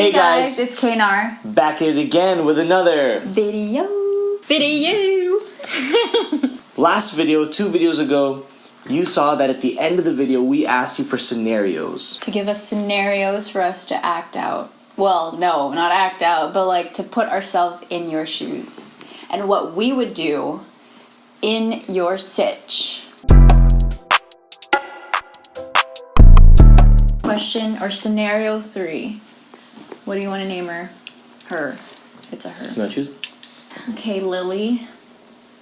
Hey guys, it's Knar. Back at it again with another Video. Last video, 2 videos ago, you saw that at the end of the video we asked you for scenarios. To give us scenarios for us to act out. Well, no, not act out, but like to put ourselves in your shoes. And what we would do in your sitch. Question or scenario 3. What do you want to name her? Her. It's a her. You want to choose? Okay, Lily.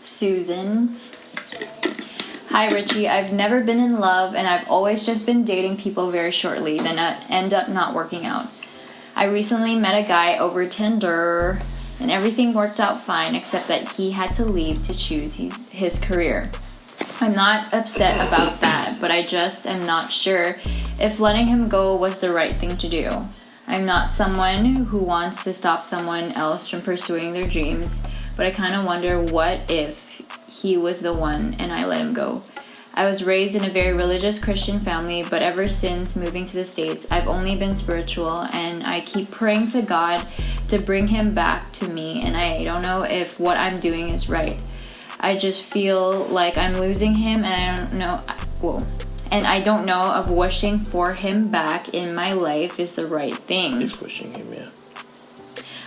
Susan. Hi, Ricci. I've never been in love, and I've always just been dating people very shortly, then end up not working out. I recently met a guy over Tinder, and everything worked out fine, except that he had to leave to choose his career. I'm not upset about that, but I just am not sure if letting him go was the right thing to do. I'm not someone who wants to stop someone else from pursuing their dreams, but I kind of wonder what if he was the one and I let him go. I was raised in a very religious Christian family, but ever since moving to the States, I've only been spiritual, and I keep praying to God to bring him back to me, and I don't know if what I'm doing is right. I just feel like I'm losing him, and I don't know if wishing for him back in my life is the right thing. If wishing him, yeah.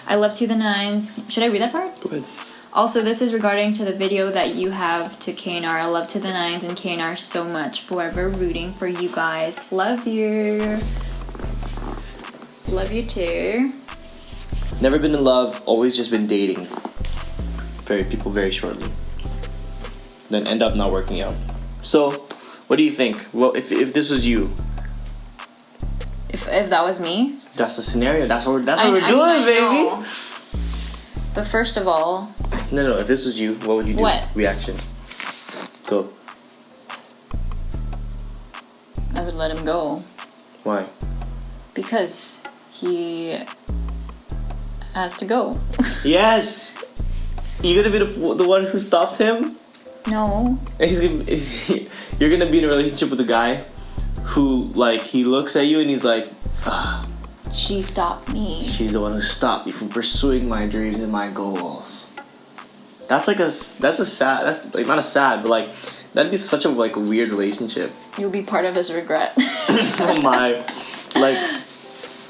I love to the nines. Should I read that part? Go ahead. Also, this is regarding to the video that you have to Knar. I love to the nines and Knar so much. Forever rooting for you guys. Love you. Love you too. Never been in love, always just been dating people very shortly. Then end up not working out. So, what do you think? Well, if this was you, if that was me, that's the scenario. That's what we're doing, baby. Know. But first of all, no. If this was you, what would you do? What? Reaction. Go. I would let him go. Why? Because he has to go. Yes. You gonna be the one who stopped him? No. You're gonna be in a relationship with a guy who, like, he looks at you and he's like, she stopped me. She's the one who stopped me from pursuing my dreams and my goals. That's like not a sad, but like, that'd be such a like weird relationship. You'll be part of his regret. Oh my, like,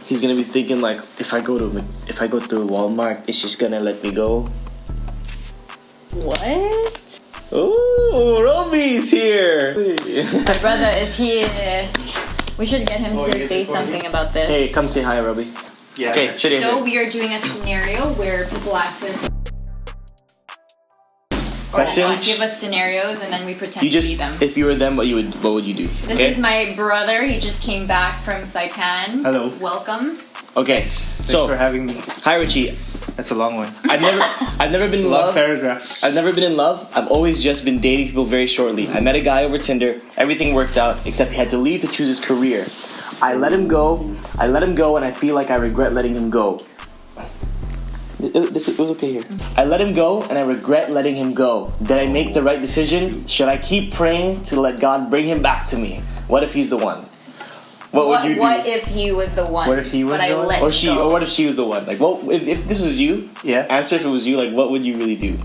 he's gonna be thinking like, if I go to Walmart, is she gonna let me go? What? Oh, Robbie's here. My brother is here. We should get him to say something about this. Hey, come say hi, Robbie. Yeah. Okay, sit in here. So we are doing a scenario where people ask us questions. Give us scenarios and then we pretend You just, to be them. if you were them, what would you do? This is my brother. He just came back from Saipan. Hello. Welcome. Okay, Thanks so for having me. hi, Ricci. That's a long one. I've never been in Long love. paragraphs. I've never been in love. I've always just been dating people very shortly. I met a guy over Tinder. Everything worked out, except he had to leave to choose his career. I let him go, and I feel like I regret letting him go. It was okay here. I let him go, and I regret letting him go. Did I make the right decision? Should I keep praying to let God bring him back to me? What if he's the one? What would you do? What if he was the one? What if he was the one? Or what if she was the one? Like, what if this was you? Yeah. Answer if it was you. Like, what would you really do?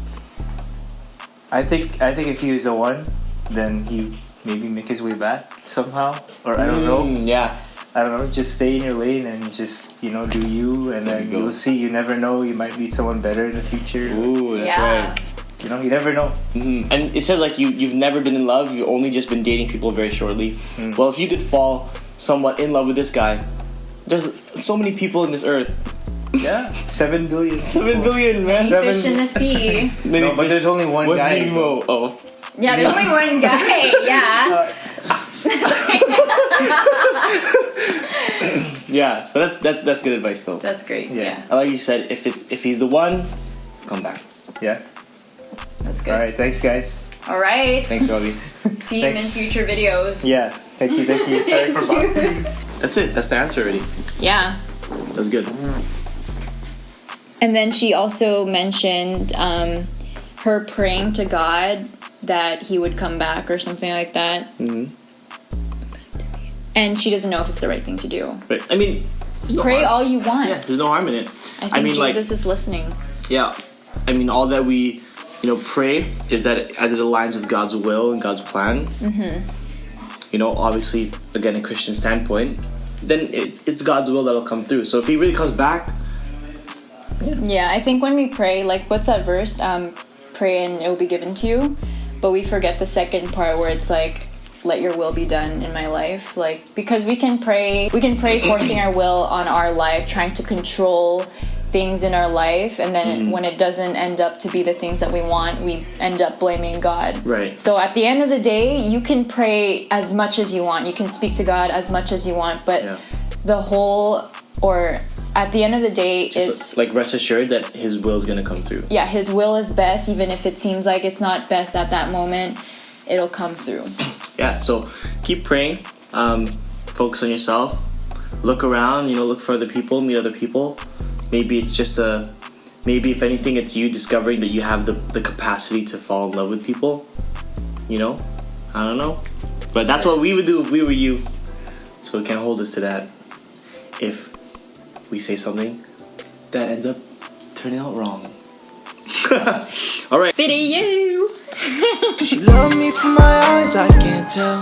I think if he was the one, then he maybe make his way back somehow, or I don't know. Yeah. I don't know. Just stay in your lane and just do you, and then you'll see. You never know. You might meet someone better in the future. Ooh, that's right. You never know. Mm-hmm. And it says like you've never been in love. You've only just been dating people very shortly. Well, if you could fall somewhat in love with this guy, there's so many people in this earth. Yeah, 7 billion. 7 billion, man. Many fish in the sea. No, but there's only one guy. Nemo. Oh. Yeah, there's only one guy. Yeah. Yeah. So that's good advice though. That's great. Yeah. Like you said, if he's the one, come back. Yeah. That's good. All right. Thanks, guys. All right. Thanks, Robbie. See you in future videos. Yeah. Thank you. Sorry for bothering. That's it. That's the answer already. Yeah. That's good. And then she also mentioned her praying to God that he would come back or something like that. Mm-hmm. And she doesn't know if it's the right thing to do. Right. I mean, no Pray harm. all you want. Yeah, there's no harm in it. I think Jesus is listening. Yeah, I mean, all that we, pray is that as it aligns with God's will and God's plan. Obviously, again, a Christian standpoint, then it's God's will that'll come through. So if He really comes back, yeah, I think when we pray, like, what's that verse? Pray and it will be given to you. But we forget the second part where it's like, let your will be done in my life. Like, because we can pray forcing our will on our life, trying to control things in our life, and then when it doesn't end up to be the things that we want, we end up blaming God. Right. So at the end of the day, you can pray as much as you want. You can speak to God as much as you want, but at the end of the day, it's like, rest assured that His will is going to come through. Yeah, His will is best, even if it seems like it's not best at that moment. It'll come through. Yeah, so keep praying. Focus on yourself. Look around. Look for other people. Meet other people. Maybe it's just maybe if anything, it's you discovering that you have the capacity to fall in love with people. I don't know, but that's what we would do if we were you. So it can't hold us to that. If we say something that ends up turning out wrong. All right. Video. She love me from my eyes, I can't tell.